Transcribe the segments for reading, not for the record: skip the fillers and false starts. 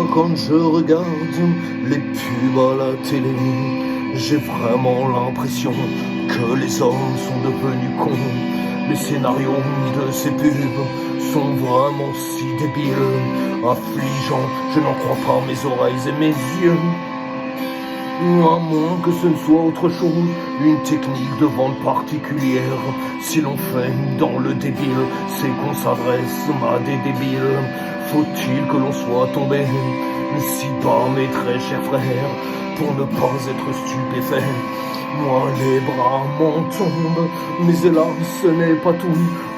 Moi quand je regarde les pubs à la télé, j'ai vraiment l'impression que les hommes sont devenus cons. Les scénarios de ces pubs sont vraiment si débiles, affligeants, je n'en crois pas mes oreilles et mes yeux. À moins que ce ne soit autre chose, une technique de vente particulière. Si l'on fait dans le débile, c'est qu'on s'adresse à des débiles. Faut-il que l'on soit tombé si bas, mes très chers frères, pour ne pas être stupéfait? Moi les bras m'en tombent, mais hélas ce n'est pas tout.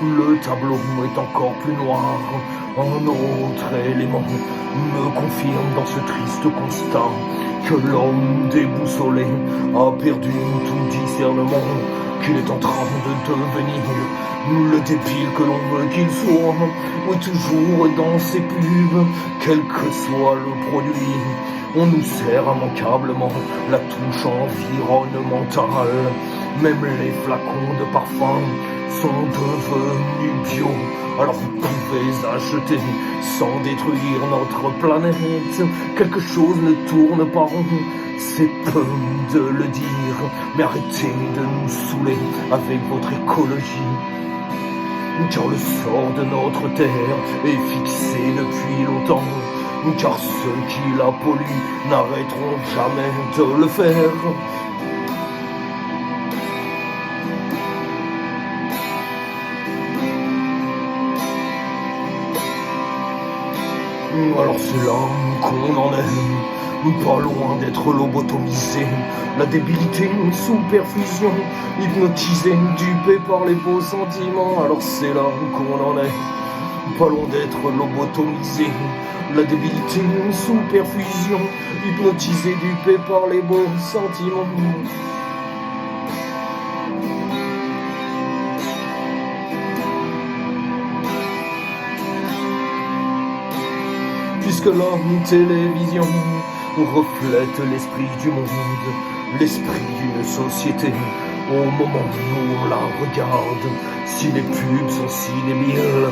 Le tableau est encore plus noir. Un autre élément me confirme dans ce triste constat que l'homme déboussolé a perdu tout discernement, qu'il est en train de devenir le débile que l'on veut qu'il soit. Oui, toujours dans ces pubs, quel que soit le produit, on nous sert immanquablement la touche environnementale. Même les flacons de parfum sont devenus bio. Alors vous pouvez acheter sans détruire notre planète. Quelque chose ne tourne pas rond, c'est peu de le dire, mais arrêtez de nous saouler avec votre écologie. Car le sort de notre terre est fixé depuis longtemps, car ceux qui la polluent n'arrêteront jamais de le faire. Alors c'est là qu'on en est, pas loin d'être lobotomisé. La débilité, une sous-perfusion, hypnotisé, dupé par les beaux sentiments. Alors c'est là qu'on en est, pas loin d'être lobotomisé. La débilité, une sous-perfusion, hypnotisé, dupé par les beaux sentiments. Puisque la télévision reflète l'esprit du monde, l'esprit d'une société, au moment où on la regarde. Si les pubs sont si débiles,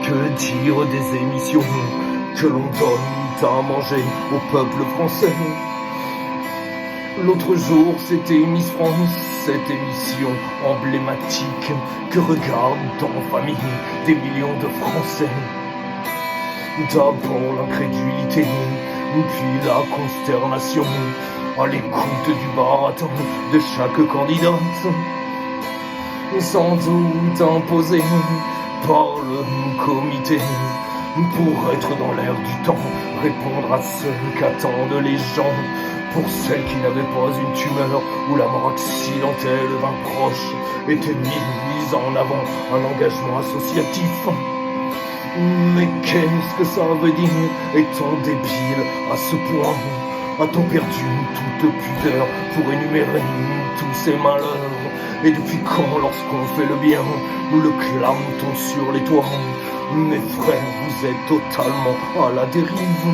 que dire des émissions que l'on donne à manger au peuple français? L'autre jour, c'était Miss France, cette émission emblématique que regardent en famille des millions de Français. D'abord l'incrédulité, puis la consternation, à l'écoute du baratin de chaque candidate, sans doute imposé par le comité, pour être dans l'air du temps, répondre à ce qu'attendent les gens. Pour celles qui n'avaient pas une tumeur ou la mort accidentelle d'un proche, était mise en avant un engagement associatif. Mais qu'est-ce que ça veut dire, étant débile à ce point? A-t-on perdu toute pudeur pour énumérer tous ces malheurs? Et depuis quand, lorsqu'on fait le bien, nous le clame-t-on sur les toits? Mes frères, vous êtes totalement à la dérive.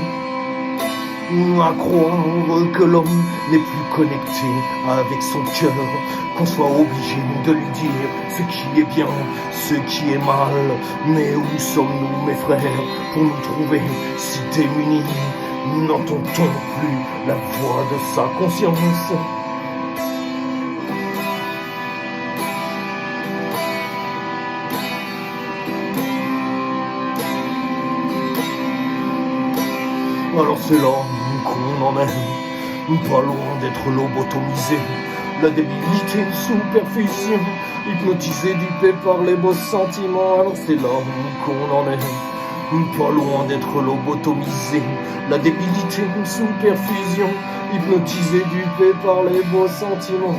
À croire que l'homme n'est plus connecté avec son cœur, qu'on soit obligé de lui dire ce qui est bien, ce qui est mal. Mais où sommes-nous, mes frères, pour nous trouver si démunis? N'entend-on plus la voix de sa conscience? Alors c'est là qu'on en est, pas loin d'être lobotomisé. La débilité sous perfusion, hypnotisé, dupé par les beaux sentiments. Alors c'est là qu'on en est, pas loin d'être lobotomisé. La débilité sous perfusion, hypnotisé, dupé par les beaux sentiments.